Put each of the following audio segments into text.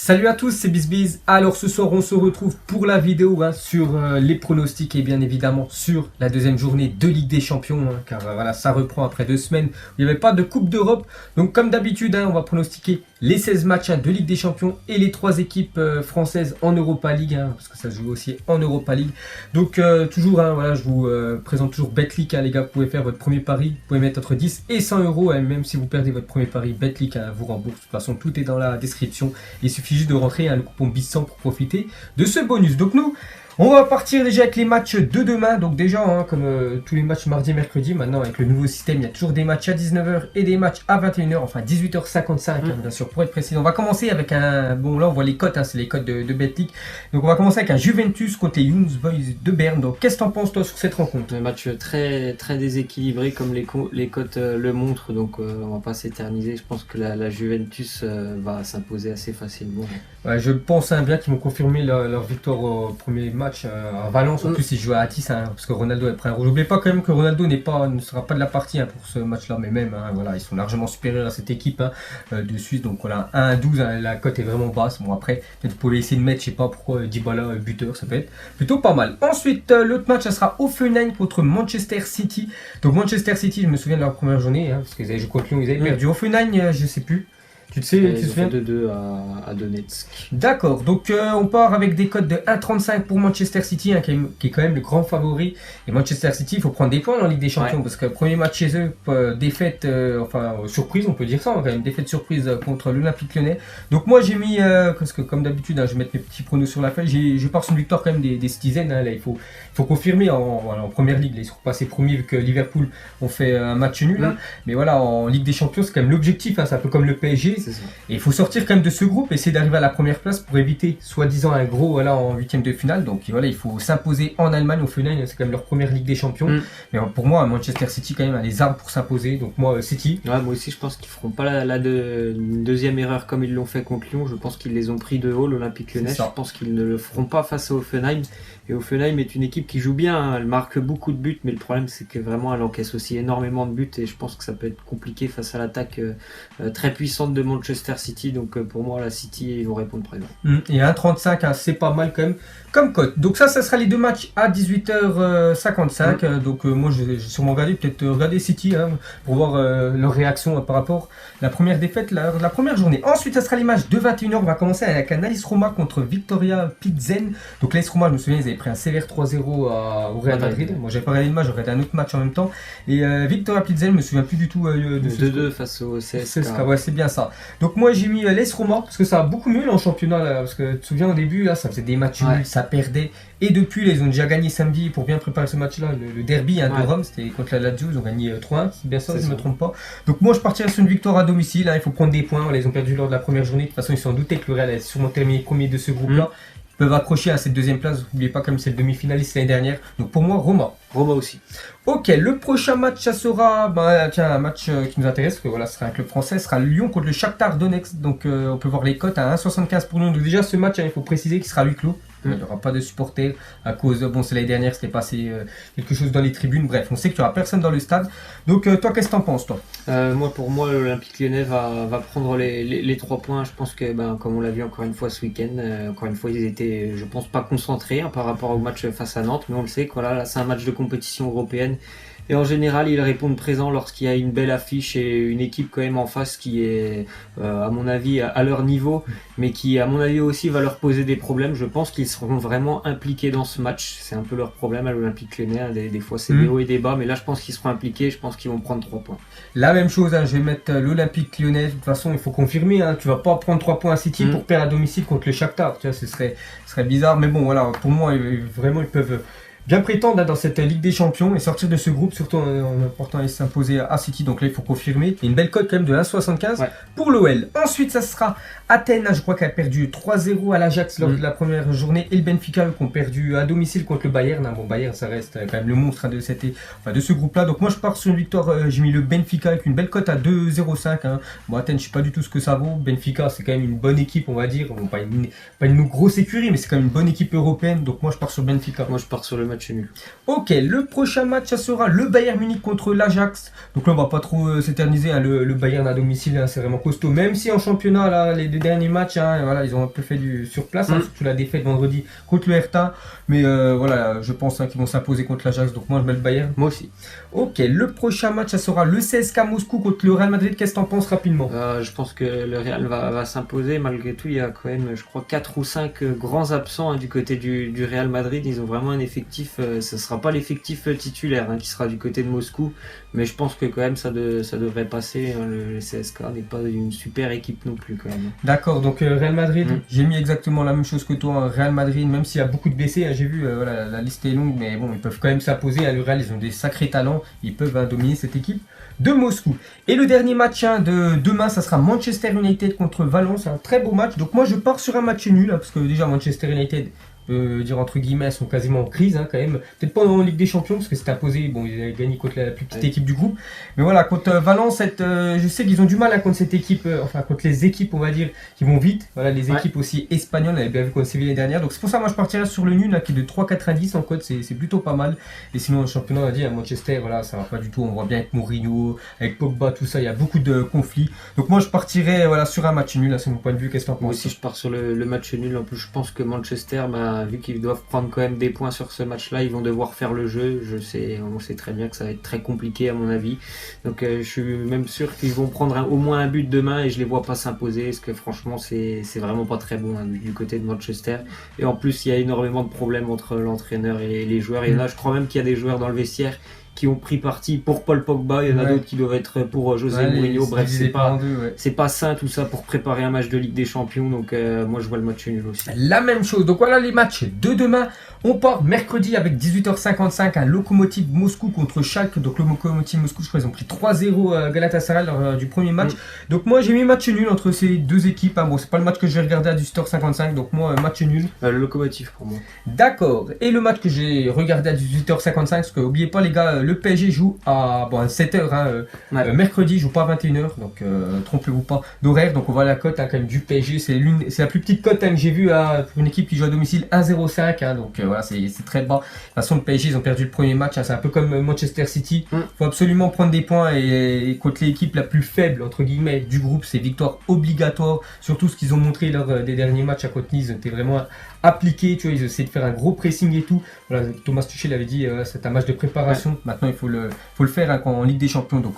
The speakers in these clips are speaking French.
Salut à tous, c'est BizBiz. Alors ce soir on se retrouve pour la vidéo sur les pronostics et bien évidemment sur la deuxième journée de Ligue des Champions, car voilà, ça reprend après 2 semaines où il n'y avait pas de Coupe d'Europe. Donc comme d'habitude, on va pronostiquer les 16 matchs de Ligue des Champions et les 3 équipes françaises en Europa League, parce que ça se joue aussi en Europa League. Donc toujours, voilà, je vous présente toujours Betclic, les gars, vous pouvez faire votre premier pari, vous pouvez mettre entre 10 et 100 euros, même si vous perdez votre premier pari, Betclic vous rembourse. De toute façon, tout est dans la description. Il suffit juste de rentrer le coupon BIZ100 pour profiter de ce bonus. Donc nous, on va partir déjà avec les matchs de demain. Donc déjà, comme tous les matchs mardi et mercredi, maintenant avec le nouveau système, il y a toujours des matchs à 19h et des matchs à 21h, enfin 18h55 bien sûr, pour être précis. On va commencer avec un... Bon là on voit les cotes, c'est les cotes de Betclic. Donc on va commencer avec un Juventus contre les Young Boys de Berne. Donc qu'est-ce que t'en penses toi sur cette rencontre? Un match très déséquilibré comme les cotes le montrent, donc on va pas s'éterniser. Je pense que la Juventus va s'imposer assez facilement. Ouais, je pense bien qu'ils vont confirmer leur victoire au premier match à Valence. En plus ils jouent à Atis, parce que Ronaldo est prêt. N'oubliez pas quand même que Ronaldo ne sera pas de la partie pour ce match là, mais même voilà, ils sont largement supérieurs à cette équipe de Suisse. Donc voilà, 1-12, la cote est vraiment basse. Bon après peut-être vous pouvez essayer de mettre, je sais pas pourquoi, Dybala buteur, ça peut être plutôt pas mal. Ensuite l'autre match, ça sera Hoffenheim contre Manchester City. Donc Manchester City, je me souviens de leur première journée, parce qu'ils avaient joué contre Lyon, ils avaient perdu. Hoffenheim, je sais plus. Tu te souviens 2-2 à Donetsk. D'accord, donc on part avec des cotes de 1,35 pour Manchester City, qui est quand même le grand favori. Et Manchester City, il faut prendre des points dans la Ligue des Champions, parce que premier match chez eux, défaite, surprise, on peut dire ça, quand même, défaite surprise contre l'Olympique Lyonnais. Donc moi j'ai mis, parce que comme d'habitude, je vais mettre mes petits pronos sur la feuille, je pars sur une victoire quand même des Citizens. Là, il faut confirmer en première ligue, là, ils sont passés premiers vu que Liverpool ont fait un match nul. Mais voilà, en Ligue des Champions, c'est quand même l'objectif, c'est un peu comme le PSG. Et il faut sortir quand même de ce groupe, essayer d'arriver à la première place pour éviter soi-disant un gros en huitième de finale. Donc voilà, il faut s'imposer en Allemagne. Au final, c'est quand même leur première Ligue des Champions. Mais pour moi, Manchester City quand même a les armes pour s'imposer. Donc moi, City. Ouais, moi aussi, je pense qu'ils feront pas une deuxième erreur comme ils l'ont fait contre Lyon. Je pense qu'ils les ont pris de haut, l'Olympique Lyonnais. Je pense qu'ils ne le feront pas face à Hoffenheim. Et Hoffenheim est une équipe qui joue bien, elle marque beaucoup de buts, mais le problème c'est que vraiment elle encaisse aussi énormément de buts et je pense que ça peut être compliqué face à l'attaque très puissante de Manchester City. Donc pour moi la City, ils vont répondre présent. Et 1,35, c'est pas mal quand même comme cote. Donc ça sera les deux matchs à 18h55. Donc moi je vais sûrement regarder City pour voir leur réaction par rapport à la première défaite, la première journée. Ensuite ça sera les matchs de 21h. On va commencer avec un AS Roma contre Victoria Pilsen. Donc l'AS Roma, je me souviens, ils avaient pris un sévère 3-0 au Real Madrid. Moi j'avais pas regardé le match, j'ai regardé un autre match en même temps. Et Victoria Pilsen, je me souviens plus du tout de ce 2-2 face au CSKA. Ouais, c'est bien ça. Donc moi j'ai mis l'AS Roma parce que ça a beaucoup mieux en championnat parce que tu te souviens au début ça faisait des matchs nuls, ça perdait. Et depuis là, ils ont déjà gagné samedi pour bien préparer ce match là, le derby de Rome, c'était contre la Lazio, ils ont gagné 3-1, c'est bien ça, si je ne me trompe pas. Donc moi je partirais sur une victoire à domicile, il faut prendre des points, ils ont perdu lors de la première journée, de toute façon ils s'en doutaient que le Real allait sûrement terminer premier de ce groupe là. Ils peuvent accrocher à cette deuxième place, n'oubliez pas comme c'est le demi-finaliste l'année dernière. Donc pour moi Roma aussi. Ok, le prochain match, ça sera un match qui nous intéresse, parce que voilà, ce sera un club français, ce sera Lyon contre le Shakhtar Donetsk. Donc on peut voir les cotes à 1,75 pour Lyon. Donc déjà ce match, il faut préciser qu'il sera à huis clos. Il n'y aura pas de supporters à cause, c'est l'année dernière, c'était passé quelque chose dans les tribunes. Bref, on sait qu'il n'y aura personne dans le stade. Donc toi, qu'est-ce que t'en penses, toi? Pour moi, l'Olympique Lyonnais va prendre les 3 points. Je pense que, comme on l'a vu encore une fois ce week-end, encore une fois, ils étaient, je pense, pas concentrés par rapport au match face à Nantes. Mais on le sait, là, c'est un match de compétition européenne. Et en général, ils répondent présent lorsqu'il y a une belle affiche et une équipe quand même en face qui est, à mon avis, à leur niveau, mais qui, à mon avis aussi, va leur poser des problèmes. Je pense qu'ils seront vraiment impliqués dans ce match. C'est un peu leur problème à l'Olympique Lyonnais. Des fois, c'est des hauts et des bas, mais là, je pense qu'ils seront impliqués. Je pense qu'ils vont prendre 3 points. La même chose, je vais mettre l'Olympique Lyonnais. De toute façon, il faut confirmer. Tu vas pas prendre 3 points à City pour perdre à domicile contre le Shakhtar. Tu vois, ce serait bizarre. Mais bon, voilà, pour moi, vraiment, ils peuvent bien prétendre dans cette Ligue des Champions et sortir de ce groupe, surtout en apportant et s'imposer à City. Donc là, il faut confirmer. Et une belle cote quand même de 1,75 pour l'OL. Ensuite, ça sera Athènes. Je crois qu'elle a perdu 3-0 à l'Ajax lors de la première journée. Et le Benfica, qui ont perdu à domicile contre le Bayern. Bon, Bayern, ça reste quand même le monstre de ce groupe-là. Donc moi, je pars sur une victoire. J'ai mis le Benfica avec une belle cote à 2,05. Bon, Athènes, je ne sais pas du tout ce que ça vaut. Benfica, c'est quand même une bonne équipe, on va dire. Bon, pas une grosse écurie, mais c'est quand même une bonne équipe européenne. Donc moi, je pars sur Benfica. Moi, je pars sur le match match nul. Ok, le prochain match, ça sera le Bayern Munich contre l'Ajax. Donc là, on va pas trop s'éterniser. Hein, le Bayern à domicile, hein, c'est vraiment costaud. Même si en championnat, là, les 2 derniers matchs, hein, voilà, ils ont un peu fait du sur place, hein, surtout la défaite vendredi contre le Hertha. Mais voilà, je pense qu'ils vont s'imposer contre l'Ajax. Donc moi, je mets le Bayern. Moi aussi. Ok, le prochain match, ça sera le CSKA Moscou contre le Real Madrid. Qu'est-ce que t'en penses rapidement? Je pense que le Real va s'imposer. Malgré tout, il y a quand même, je crois, 4 ou 5 grands absents, hein, du côté du Real Madrid. Ils ont vraiment un effectif, ce ne sera pas l'effectif titulaire, hein, qui sera du côté de Moscou, mais je pense que quand même ça devrait passer, hein. Le CSKA n'est pas une super équipe non plus quand même. D'accord, donc Real Madrid, j'ai mis exactement la même chose que toi, hein. Real Madrid, même s'il y a beaucoup de blessés, hein, j'ai vu, voilà, la liste est longue, mais bon, ils peuvent quand même s'imposer, hein. Le Real, ils ont des sacrés talents, ils peuvent, hein, dominer cette équipe de Moscou. Et le dernier match, hein, de demain, ça sera Manchester United contre Valence, un très beau match. Donc moi, je pars sur un match nul, hein, parce que déjà Manchester United, dire entre guillemets, sont quasiment en crise, hein, quand même. Peut-être pas en Ligue des Champions parce que c'est imposé. Bon, ils avaient gagné contre la plus petite équipe du groupe. Mais voilà, contre Valence, je sais qu'ils ont du mal, hein, contre cette équipe, enfin contre les équipes, on va dire, qui vont vite. Voilà, les équipes aussi espagnoles, on avait bien vu contre Séville l'année dernière. Donc c'est pour ça, moi, je partirais sur le nul, là, qui est de 3,90 en code. C'est plutôt pas mal. Et sinon, le championnat, on a dit, à Manchester, voilà, ça va pas du tout. On voit bien avec Mourinho, avec Pogba, tout ça, il y a beaucoup de conflits. Donc moi, je partirais, voilà, sur un match nul. Là, c'est mon point de vue. Qu'est-ce que t'en penses? Moi aussi, je pars sur le match nul. En plus, je pense que Manchester, vu qu'ils doivent prendre quand même des points sur ce match-là, ils vont devoir faire le jeu. On sait très bien que ça va être très compliqué à mon avis. Donc je suis même sûr qu'ils vont prendre au moins un but demain et je les vois pas s'imposer parce que franchement c'est vraiment pas très bon, hein, du côté de Manchester. Et en plus il y a énormément de problèmes entre l'entraîneur et les joueurs. Et là je crois même qu'il y a des joueurs dans le vestiaire qui ont pris parti pour Paul Pogba, il y en a d'autres qui doivent être pour José Mourinho. Bref, c'est pas sain tout ça pour préparer un match de Ligue des Champions. Donc moi je vois le match nul aussi. La même chose. Donc voilà les matchs de demain. On part mercredi avec 18h55 un Lokomotiv Moscou contre Schalke. Donc le Lokomotiv Moscou, je crois ils ont pris 3-0 Galatasaray lors du premier match. Donc moi j'ai mis match nul entre ces deux équipes, hein. Bon, c'est pas le match que je vais regarder à 18h55, donc moi match nul. Le Lokomotiv pour moi. D'accord. Et le match que j'ai regardé à 18h55, parce que n'oubliez pas les gars, le PSG joue à 7h, hein, mercredi, il joue pas à 21h, donc trompez-vous pas d'horaire. Donc on voit la cote, hein, quand même du PSG, c'est la plus petite cote, hein, que j'ai vue pour une équipe qui joue à domicile, 1,05, hein, donc voilà, c'est très bas. De toute façon le PSG ils ont perdu le premier match, hein, c'est un peu comme Manchester City. Faut absolument prendre des points et contre l'équipe la plus faible entre guillemets du groupe, c'est victoire obligatoire. Surtout ce qu'ils ont montré lors des derniers matchs à contre Nice, ils étaient vraiment appliqués, tu vois, ils essaient de faire un gros pressing et tout. Voilà, Thomas Tuchel avait dit c'est un match de préparation. Maintenant il faut le faire, hein, en Ligue des Champions. Donc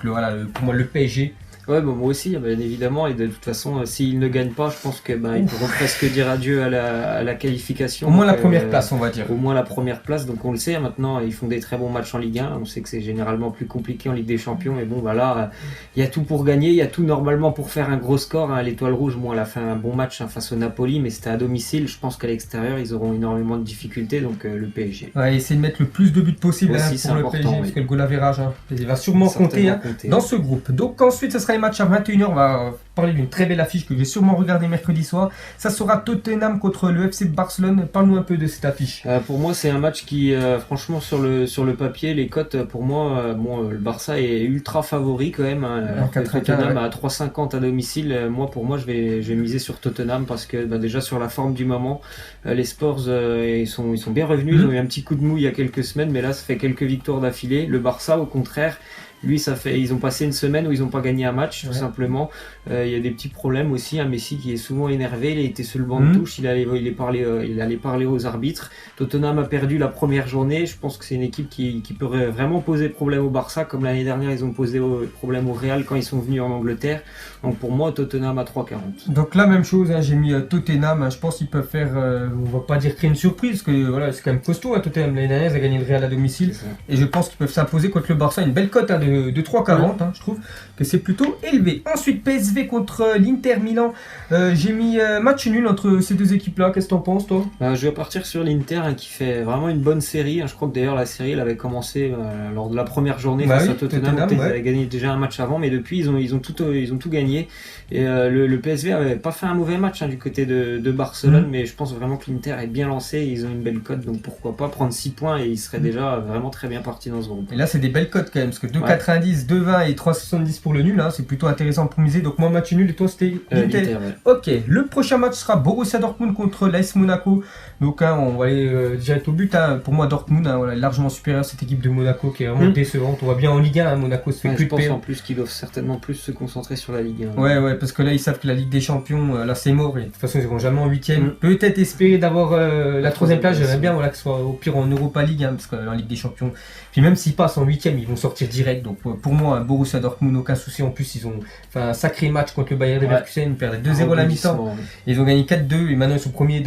pour moi le PSG. Ouais, moi aussi, bien évidemment, et de toute façon, s'ils ne gagnent pas, je pense que ils pourront presque dire adieu à la qualification. Au moins la première place, on va dire. Au moins la première place, donc on le sait, hein, maintenant, ils font des très bons matchs en Ligue 1, on sait que c'est généralement plus compliqué en Ligue des Champions, mais bon, voilà, il y a tout pour gagner, il y a tout normalement pour faire un gros score, hein. L'Étoile Rouge, bon, elle a fait un bon match, hein, face au Napoli, mais c'était à domicile, je pense qu'à l'extérieur, ils auront énormément de difficultés, donc le PSG. Ouais, essayer de mettre le plus de buts possible, aussi, pour le PSG, parce que le goal average, hein, il va sûrement compter, hein, dans ce groupe. Donc ensuite, ce sera les matchs à 21h. On va parler d'une très belle affiche que j'ai sûrement regardée mercredi soir. Ça sera Tottenham contre le FC Barcelone. Parle-nous un peu de cette affiche. Pour moi, c'est un match qui, franchement, sur le papier, les cotes, pour moi, le Barça est ultra favori quand même, hein, alors que Tottenham à 3,50 à domicile. Pour moi, je vais miser sur Tottenham parce que déjà sur la forme du moment, les Spurs ils sont bien revenus. Ils ont eu un petit coup de mou il y a quelques semaines, mais là, ça fait quelques victoires d'affilée. Le Barça, au contraire. Lui, ils ont passé une semaine où ils n'ont pas gagné un match, tout simplement. Il y a des petits problèmes aussi. Un Messi qui est souvent énervé, il a été sur le banc de touche, il allait parler aux arbitres. Tottenham a perdu la première journée. Je pense que c'est une équipe qui pourrait vraiment poser problème au Barça, comme l'année dernière, ils ont posé problème au Real quand ils sont venus en Angleterre. Donc pour moi, Tottenham à 3,40. Donc la même chose, hein, j'ai mis Tottenham. Je pense qu'ils peuvent faire, on va pas dire créer une surprise, parce que voilà, c'est quand même costaud. Hein, Tottenham l'année dernière, ils ont gagné le Real à domicile. Et je pense qu'ils peuvent s'imposer contre le Barça. Une belle cote, hein, de 3,40, hein, je trouve que c'est plutôt élevé. Ensuite, PSV contre l'Inter Milan. J'ai mis match nul entre ces deux équipes-là. Qu'est-ce que t'en penses, toi? Je vais partir sur l'Inter, hein, qui fait vraiment une bonne série. Hein. Je crois que d'ailleurs la série elle avait commencé lors de la première journée face à Tottenham. Ils avaient gagné déjà un match avant, mais depuis ils ont tout gagné. Et le PSV avait pas fait un mauvais match, hein, du côté de Barcelone, mais je pense vraiment que l'Inter est bien lancé. Ils ont une belle cote, donc pourquoi pas prendre 6 points et ils seraient déjà vraiment très bien partis dans ce groupe. Et là, c'est des belles cotes quand même, parce que 2,90, 2,90, 2,20 et 3,70 pour le nul. Hein. C'est plutôt intéressant pour miser. Donc moi, match nul et toi, c'était l'Inter. Ouais. Ok, le prochain match sera Borussia Dortmund contre l'AS Monaco. Donc hein, on va aller direct au but. Hein. Pour moi, Dortmund hein, voilà, largement supérieur à cette équipe de Monaco qui est vraiment décevante. On voit bien en Ligue 1, hein, Monaco se fait que je de pense perdre. en plus qu'ils doivent certainement plus se concentrer sur la Ligue 1. Ouais, parce que là, ils savent que la Ligue des Champions, là, c'est mort. Et de toute façon, ils iront jamais en 8ème. Peut-être espérer d'avoir la 3ème place. J'aimerais bien voilà, que ce soit au pire en Europa League, hein, parce qu'en Ligue des Champions. Puis même s'ils passent en 8ème, ils vont sortir direct. Donc pour moi, Borussia Dortmund, aucun souci. En plus, ils ont fait un sacré match contre le Bayern Leverkusen. Ils perdaient 2-0 à la mi-temps. Ils ont gagné 4-2 et maintenant ils sont premiers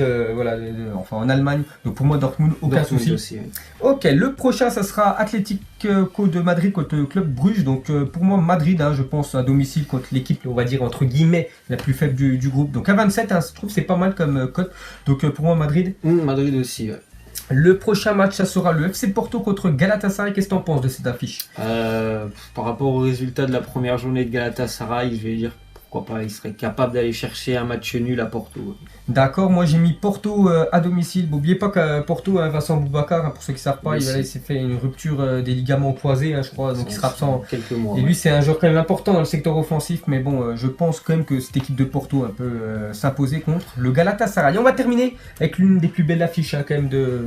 en Allemagne. Donc pour moi, Dortmund, aucun souci. Aussi, oui. Ok, le prochain, ça sera Atlético de Madrid contre le Club Bruges. Donc pour moi, Madrid, hein, je pense, à domicile contre l'équipe, on va dire, entre guillemets, la plus faible du groupe. Donc à 27, hein, je trouve que c'est pas mal comme cote. Donc pour moi, Madrid. Madrid aussi, ouais. Le prochain match, ça sera le FC Porto contre Galatasaray. Qu'est-ce que tu en penses de cette affiche? Par rapport au résultat de la première journée de Galatasaray, je vais dire pourquoi pas, il serait capable d'aller chercher un match nul à Porto. D'accord, moi j'ai mis Porto à domicile. N'oubliez pas que Porto, hein, Vincent Boubacar, hein, pour ceux qui ne savent pas, il s'est fait une rupture des ligaments croisés, hein, je crois, donc il sera absent quelques mois. Et lui, c'est un joueur quand même important dans le secteur offensif, mais bon, je pense quand même que cette équipe de Porto peut s'imposer contre le Galatasaray. Et on va terminer avec l'une des plus belles affiches hein, quand même de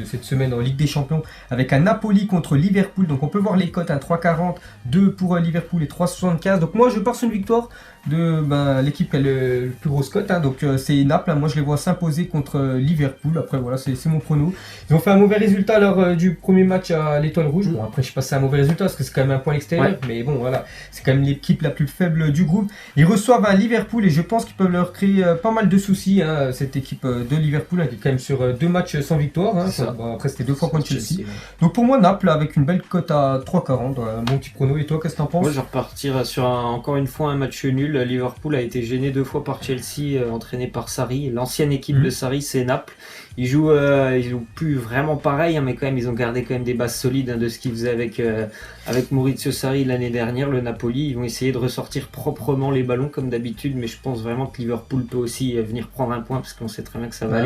cette semaine en Ligue des Champions, avec un Napoli contre Liverpool. Donc on peut voir les cotes, hein, 3,40, 2 pour Liverpool et 3,75. Donc moi je pars sur une victoire de l'équipe qui a le plus grosse cote, hein, donc c'est Naples. Hein, moi je les vois s'imposer contre Liverpool. Après voilà, c'est mon prono. Ils ont fait un mauvais résultat lors du premier match à l'Étoile Rouge. Bon après je sais pas si c'est un mauvais résultat parce que c'est quand même un point à l'extérieur, mais bon voilà, c'est quand même l'équipe la plus faible du groupe. Ils reçoivent un Liverpool et je pense qu'ils peuvent leur créer pas mal de soucis, hein, cette équipe de Liverpool hein, qui est quand même sur 2 matchs sans victoire. Hein, bon, après c'était 2 fois contre Chelsea. Donc pour moi Naples avec une belle cote à 3,40, mon petit prono. Et toi qu'est-ce que t'en penses? Moi je vais repartir sur encore une fois un match nul. Liverpool a été gêné 2 fois par Chelsea, entraîné par Sarri. L'ancienne équipe de Sarri, c'est Naples. Ils jouent plus vraiment pareil, hein, mais quand même ils ont gardé quand même des bases solides hein, de ce qu'ils faisaient avec Maurizio Sarri l'année dernière, le Napoli. Ils vont essayer de ressortir proprement les ballons comme d'habitude, mais je pense vraiment que Liverpool peut aussi venir prendre un point parce qu'on sait très bien que ça va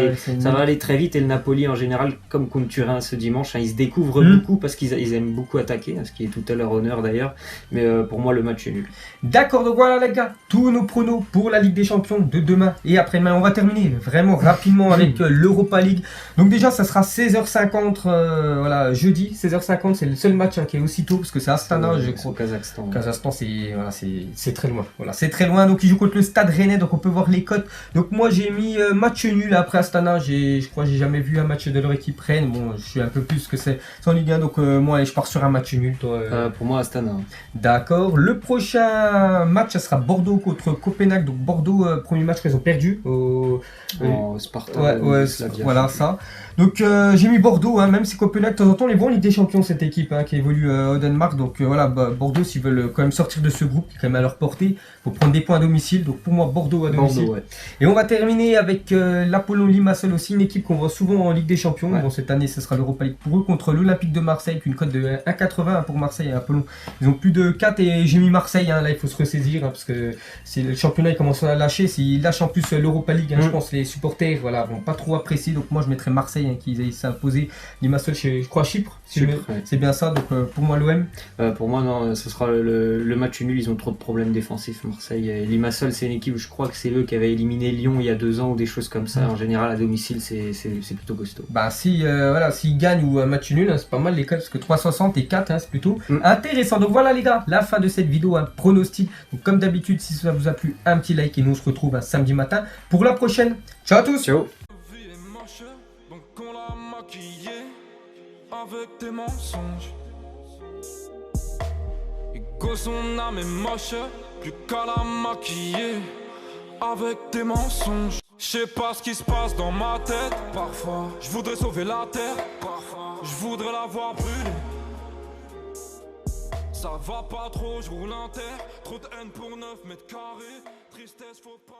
aller très vite. Et le Napoli en général, comme contre Turin ce dimanche, hein, ils se découvrent beaucoup parce qu'ils aiment beaucoup attaquer, hein, ce qui est tout à leur honneur d'ailleurs. Mais pour moi le match est nul. D'accord, donc voilà les gars, tous nos pronos pour la Ligue des Champions de demain et après-demain. On va terminer vraiment rapidement avec l'Europa League. Donc déjà ça sera 16h50 voilà, jeudi 16h50, c'est le seul match hein, qui est aussitôt parce que c'est Astana, je crois. Au Kazakhstan. Kazakhstan c'est très loin. Voilà, c'est très loin. Donc ils jouent contre le Stade Rennais, donc on peut voir les cotes. Donc moi j'ai mis match nul après Astana. Je crois que j'ai jamais vu un match de leur équipe Rennes. Bon, je suis un peu plus que c'est en Ligue 1, donc moi allez, je pars sur un match nul. Toi, pour moi Astana. D'accord. Le prochain match ça sera Bordeaux contre Copenhague. Donc Bordeaux premier match qu'ils ont perdu au Sparta. Voilà ça. Donc j'ai mis Bordeaux, hein, même si Copenhague de temps en temps les voit en Ligue des Champions cette équipe hein, qui évolue au Danemark. Donc voilà, Bordeaux s'ils veulent quand même sortir de ce groupe qui est quand même à leur portée, faut prendre des points à domicile. Donc pour moi Bordeaux à domicile. Bordeaux, ouais. Et on va terminer avec l'Apollon Limassol aussi, une équipe qu'on voit souvent en Ligue des Champions. Ouais. Bon cette année ce sera l'Europa League pour eux contre l'Olympique de Marseille, avec une cote de 1,80 pour Marseille et Apollon. Ils ont plus de 4 et j'ai mis Marseille. Hein, là il faut se ressaisir hein, parce que si le championnat il commence à lâcher, s'ils lâchent en plus l'Europa League, hein, je pense les supporters voilà vont pas trop apprécier. Donc moi je mettrais Marseille hein, qui s'est imposé Limassol chez je crois Chypre. C'est bien ça. Donc pour moi l'OM. Pour moi non, ce sera le match nul. Ils ont trop de problèmes défensifs Marseille. Et Limassol c'est une équipe, je crois que c'est eux qui avaient éliminé Lyon il y a 2 ans ou des choses comme ça. En général à domicile c'est plutôt costaud. Bah si voilà, s'ils gagnent ou un match nul, hein, c'est pas mal les cotes parce que 3,60 et 4 hein, c'est plutôt intéressant. Donc voilà les gars, la fin de cette vidéo, un pronostic. Donc comme d'habitude, si ça vous a plu, un petit like et nous on se retrouve un samedi matin pour la prochaine. Ciao à tous. Ciao. Avec tes mensonges, Ego son âme est moche, plus qu'à la maquiller. Avec tes mensonges, je sais pas ce qui se passe dans ma tête. Parfois, je voudrais sauver la terre. Parfois, je voudrais la voir brûler. Ça va pas trop, je roule un terre. Trop de haine pour 9 mètres carrés. Tristesse, faut pas.